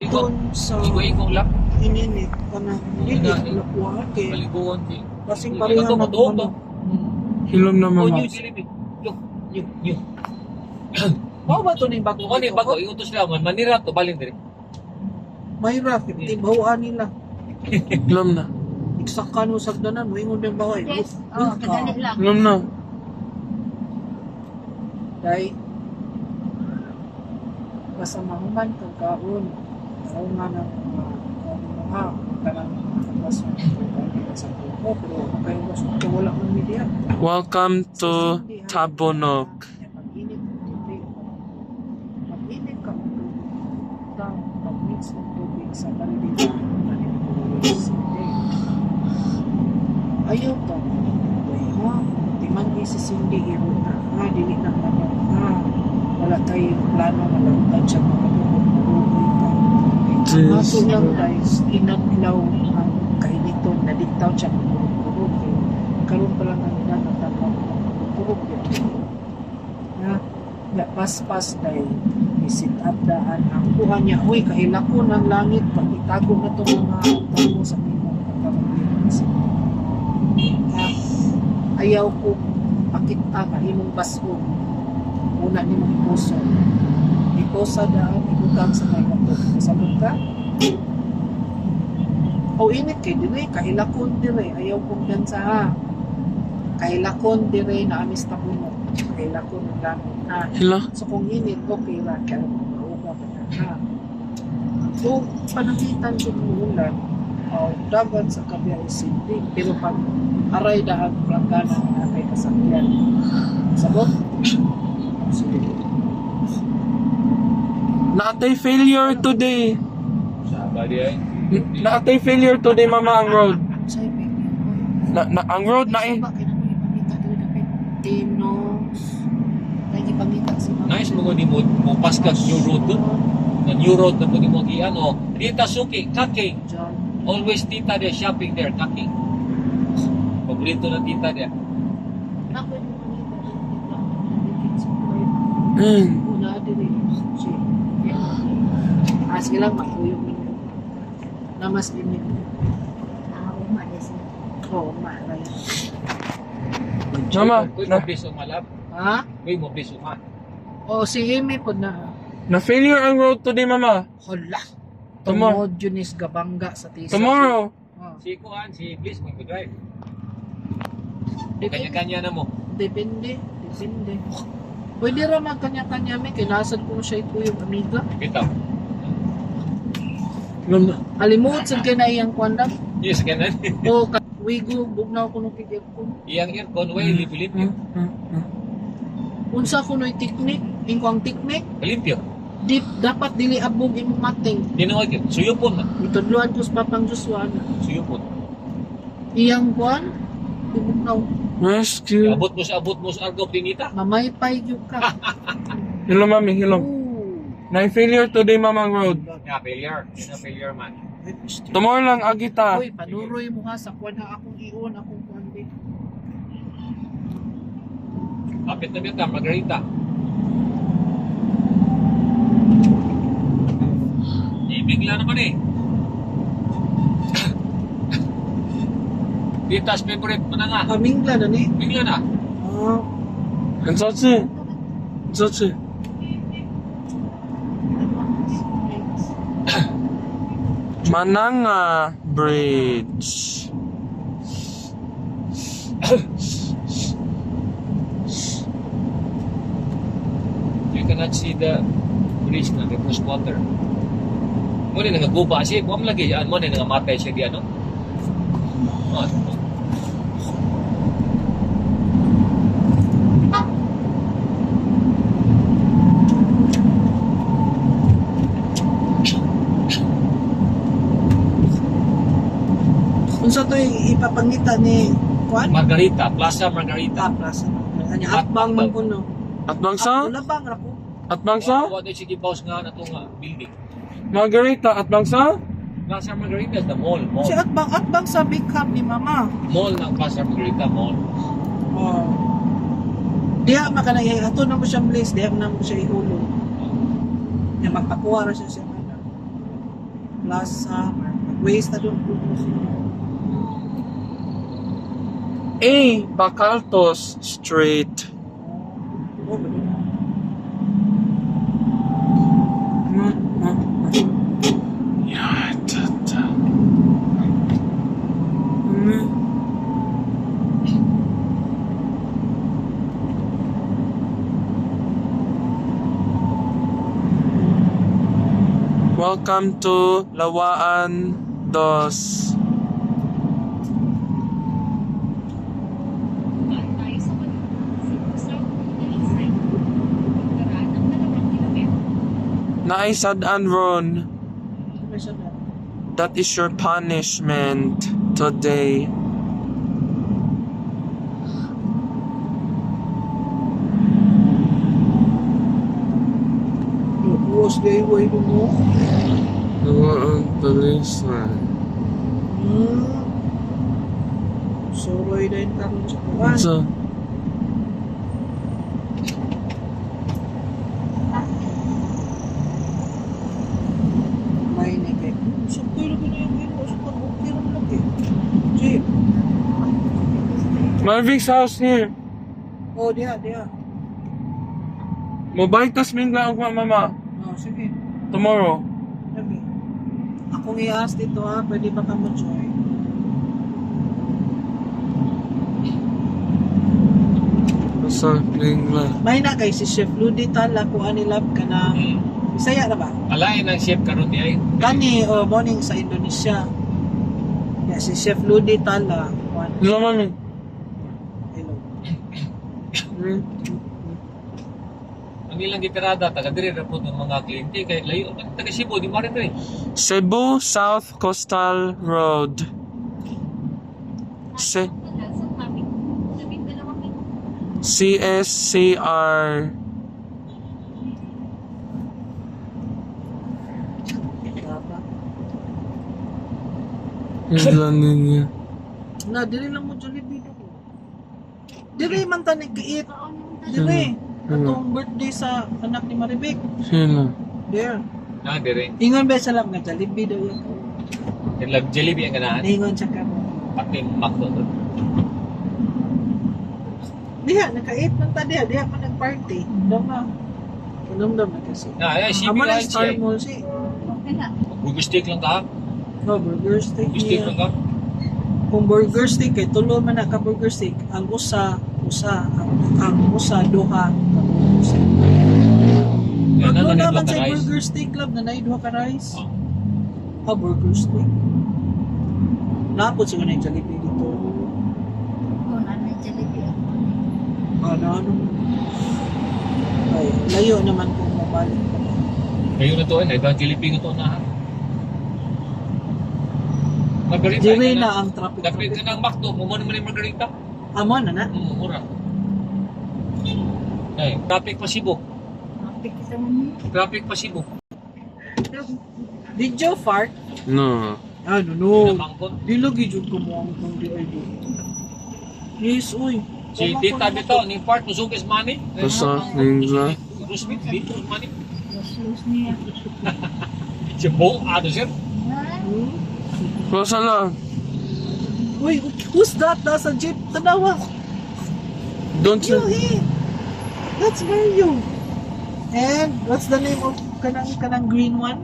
Doon sa Ikaw lang. ininit ka na hindi lakuha kay Paliguan ko. kasing pareha Ito, matuog ba? Hilom na Oh, mama. new silipin. New. mao ba to ning bago Kung ano yung bago, iutos lang. Manira to, balin din. may racket timbawaan nila Hilom na. iksakan mo sagdanan mo ingon ng baway Yes. Oh, kadali lang. Hilom na. dai kasamahuman kang kaon araw nga ng mga kanang kapas sa grupo pero kayo gusto ko wala man media. Welcome to Tabunok. Pag-init ka pag-mix ng tubig sa balde ayaw to ha di man isisindi iruta ha dili na naman ha wala tayong plano malangtad siya mga Yes. ato lang guys inadlaw ang kainitong nadiktaw siya mga karon pa lang ang natatawa purog na na pas-pas dahil isit up daan ang kuha niya uy kahilako ng langit pag itago na itong mga tamo sa mga ayaw ko pakita ka imong baso una ni mong puso iposa daan ibutang sa may gato kasabot ka o init kay dire kahilakon dire ayaw kong dansa ha kahilakon dire na amis tabunok kahilakon ng langit ha Hila. so kung init okay ra kaya mauga ka na ha so panagitan ko ng ulan dagat sa kabiya isindi pero pag aray dahag planggana na kay kasakyan sabot sige Naatay failure today. Sabi ay. Naatay failure today mama ang road. sa ibig Ang road na eh. bakit ako ipangita doon na Tinos nagipangita si Mama Nice mo ni mo paskas new road doon. Na new road na mo ni mo gian oh. Tita Suki, Kaki. John Always tita there shopping there, Kaki. Paborito na tita there. ako yung pangita Hmm. una din si sige lang makuyog ninyo namas din ninyo Umalis. oo maray Mama, Kuy na, mo biso malap. ha Kuy mo biso man. o si Amy po na na failure ang road today mama. hala Tomorrow. tungod yun is gabangga sa tisa Tomorrow. Si Kuan, si Bliss mo drive. Depende. Kanya-kanya na mo. Depende. Pwede ra magkanya-kanya may kinasad ko siya ito yung amiga. Bitaw. Hilom na. Alimuot sa kay na iyang kwanda. Yes, kanan. O wigo bugnaw ko nung kigir ko. Iyang aircon way limpyo. Unsa ko noy teknik, ingkang teknik, Limpyo. dapat dili abog imong mating. Tinuod yun. Suyupon na. Itudluan ko sa Papang Joshua na. Suyupon. Iyang kwan, ibugnaw. Rescue. Abot mo sa argop dinita. Mamaypay gyud ka. Hilom mami, hilom. Ooh. Na failure today mama ang road. Nga failure. Nga failure man. Tomorrow lang agita. Uy, panuroy mo ha sa kwan na akong iyon, akong kwan din. Kapit na bita, Margarita. Ibigla naman eh. Tita's favorite mo na nga. Kamingla na ni. Bigla na. Ah, 괜찮지? 괜찮지? Mananga Bridge. You cannot see the bridge na, the first water. Mo ni nangaguba siya. Huwag lagi yan. Mo ni nangamatay siya di ano. Oh, unsa to ipapangita ni kwan? Margarita, Plaza Margarita. Taplas. Kanya atbang man kuno. At bangsa? Wala bang rako? At bangsa? What is sige boss nga na itong building. Margarita at bangsa? Plaza Margarita is the mall. Si atbang sa big cup ni mama. Mall ng Plaza Margarita, mall. Oh. Diha makanay ato na mo siyang place, diha na mo siya ihulog. Ya magpakuha ra siya siya. Plaza, Waste na doon. A. Bacaltos Street. Oh, ba doon? Yeah, tata. Welcome to Lawaan Dos. Tayo sa South Dalisay. Pagkaraan ng 2 kilometro. Naisadaan ron. May siya na. That is your punishment today. Buwas day way mo. Lawaan Dalisay. Soroy na yung karoon sa kuwan. So, May nagay. So, pero ko na yung gino. So, pag-okay lang lang eh. Jeep. Marvik's house here. Oh, diha. Mobile tas mingla ang mama. Oh, sige. Tomorrow. Sabi. Akong i-ask dito ha. Pwede ba ka ma-join? Basta mingla. May na kay si Chef Ludi Tala kung anilab ka na. Bisaya na ba? Alain ang chef karon di ay. Kani morning sa Indonesia. Ya si Chef Ludi Tala. Hello, mami. Hello. Ang ilang gitirada taga diri ra pud ng mga kliyente kay layo man taga Cebu di marin diri. Cebu South Coastal Road. Sa traffic. Labing 2 kilometro. CSCR. Baba. Ilan niya. Na dili lang mo Jollibee do. Dili man ta nag-eat. Kaon yung Dili. Hmm. Atong birthday sa anak ni Maribek. Sino? There. Na diri. Ingon ba sa lang nga Jollibee daw yan. Lag Jollibee ang ganahan. Ingon siya ka mo. Pati McDo. Diha, naka-eat man ta diha. Diha man nag-party. Daw nga. Kanumdam na kasi. Na ay Cebu Amo na ay Star siya. Mall si. Okay na. Burger steak lang ka. Oh, burger steak Burger steak niya. lang ka. Kung burger steak kay tulo man na ka burger steak, ang usa ang usa duha ka burger steak. Yan Ano na naman ka sa rice. burger steak club na naay duha ka rice? Oh. Ah, burger steak. Napot siguro na yung Jollibee dito. Kung ano yung Jollibee ako. Ano? Ay, layo naman kung mabalik. Ngayon na to ay ibang Jollibee nga to na. Margarita. Dili na ang traffic. Dapat ka ng McDo, mo man yung margarita. Amo na na. Mura. Ay, traffic pa Cebu. Traffic kita man. Traffic pa Cebu. Did you fart? No. Ano no. Namangkot. Di lagi jud ko mo ang di ay do. Yes, uy. Si tita dito, ni part musukis money. Basta mingla. Rusmit dito money. Sus niya. Si Bo, ano sir? Close lang. Uy, who's that? Nasa jeep. Tanawa. Don't You, you? hey. That's Mario. And what's the name of kanang green one?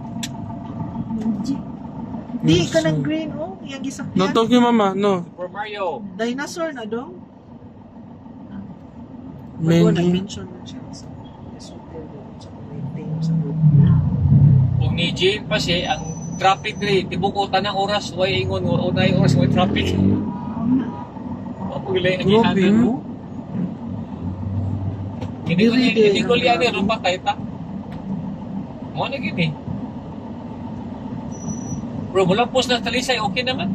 Di, kanang green, oh. Yung gisakyan. No, talk yung mama. No. For Mario. Dinosaur na dong. Bago Maybe. na-mention mo siya sa super doon sa maintain sa group. Kung ni Jane pa siya, ang traffic diri, tibukutan ng oras, way ingon, unay oras, way traffic. Pagulay ang Grabe, ihanan. no? Hindi ko liyan ni rumpa tayo ta. Mo na gini. Bro, mula post na talisay, okay naman.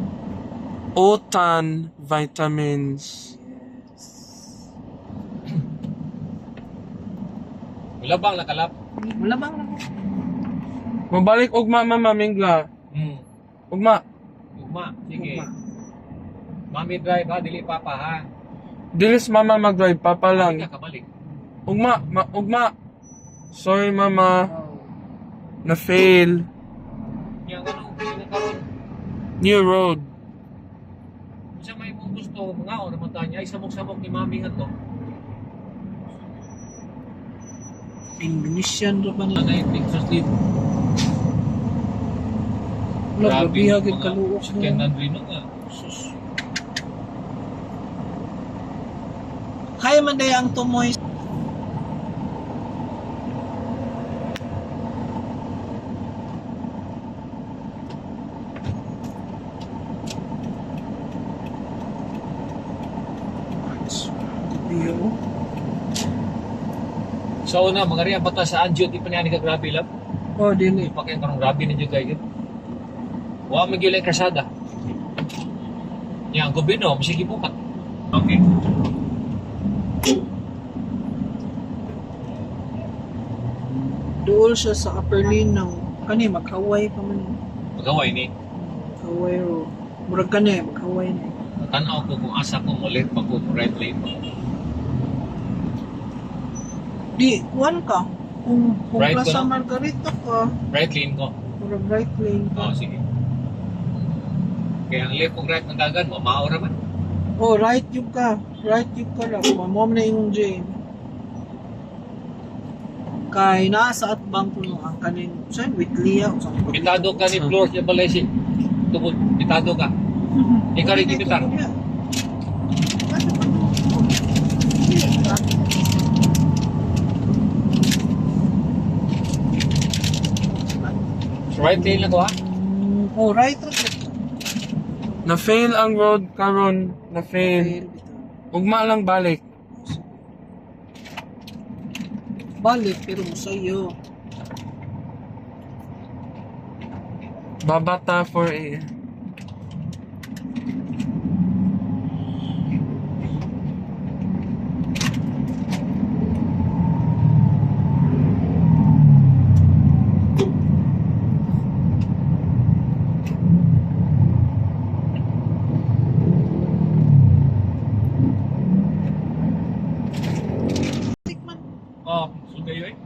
Otan vitamins. Wala bang nakalap? Wala bang lang. Mabalik ugma mama mingla. Ugma. Ugma, sige. Ugma. Mami drive ha, dili papa ha. Dilis mama mag-drive papa lang. Balik ka, kabalik. Ugma. Sorry mama. Oh. Na fail. Yang ano, Sino karon? New road. Sa may mong gusto, mga o naman tayo, ay samok-samok ni mami nga to. Indonesian ra ba Ano nila? yung pictures dito? Wala, grabe hagid mga kaluok Chicken mo. Nandrino nga. Sus. Kaya man daya ang tumoy. Iyo. So una, mga riyan bata sa Anjo, di pa niya ka grabe lang. Oh, dili. Di pa kayo karong grabe ninyo kayo. Huwag magiging lang kasada. Yan, ang gobyerno, masige po ka. Okay. Duol siya sa upper lane ng kani maghaway pa man. Magaway ni. Maghaway ro. Murag kani maghaway na. Tanaw ko kung asa ko mulit pa ko right lane pa. Di, kuwan ka. Kung Right ko Plaza na? Margarita ka, Right lane ko. murag right lane ka. Oo, sige. Kaya ang left kong right ng dagan mo, maura man. Oh, right yung ka. Right yung ka lang. Mamom na yung Jane. Kay nasa at bang puno ang kaning saan with Leah o saan Pitado ka ni Flor sa Balesi. Tubod, pitado ka. Ikaw rin kipitar. Right lane lang ko ha. Oh, right ra siya. Na-fail ang road karon. Na-fail. Ugma lang balik. Balik pero musayo. Babata for a... Tikman. Oh, sugayo eh.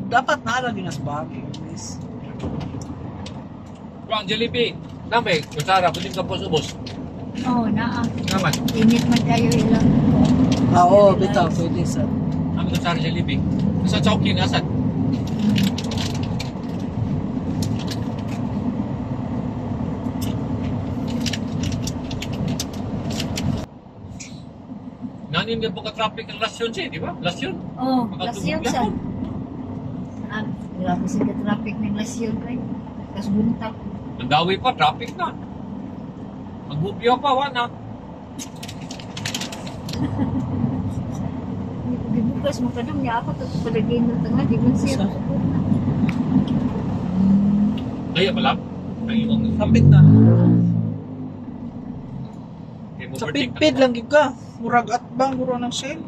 Dapat nalagyan na sa bagay. Miss. Bro, ang Jollibee. Namay, kutsara, puting ka po subos. Oo, naa. Naman. Init man kayo ilang. Ah, oo, bitaw. Pwede sa... Namin kutsara Jollibee. Nasa Chowking, asan? Nanin din po ka-traffic ang Lasyon siya, di ba? Lasyon. Oo, Makatubog lasyon lang sa. po. Ah, grabe sa traffic ng lasyon kay. Kas buntak. Nandawi pa, traffic na. Magbubyo pa, wana. Dibukas mo kadum niya ako tapos palagay ng tanga di man siya. Kaya pala. Ang imong Kapit na. Kaya Sa overtake pitpit na. lang gid ka. Murag at bang guro ng shell.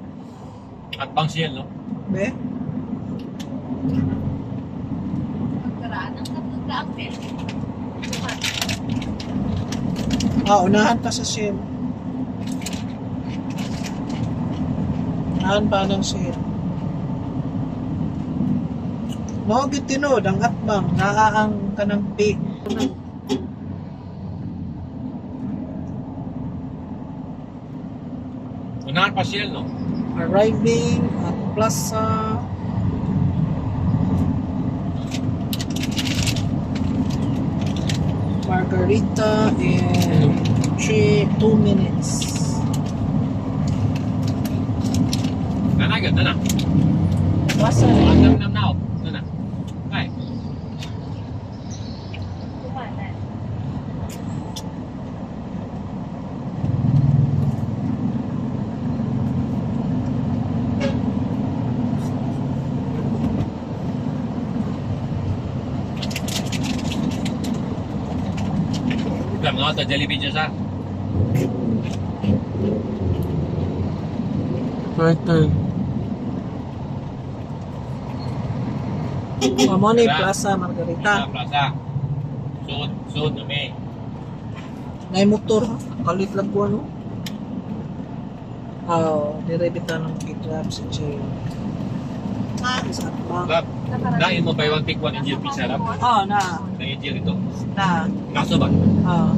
At bang siya, no? Be? Pagkaraan ang kapag-apel. Ah, unahan pa sa shell. Unahan pa ng shell. Mao gid tinod ang atbang naa ang kanang pig. Unahan pa siya, no? Arriving at Plaza Margarita in 2 minutes. Nanagad, na na. Plaza Ang nam na, na na. Ay, Gram nga ito, Jollibee dyan sa. Right turn. Mo ni Plaza Margarita. Plaza. Suod na may. Nay motor ha. Kalit lang ko ano. Dire bitaw ng kidnap sa jail. Sa atbang. Lab, nain mo buy one take one in jail pizza lab. Na. Na in jail ito. Na. Kaso ba? Oh.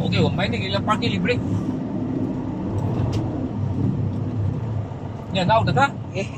Okay, may nang ilang parking libre. Yan, now, daga. Eh,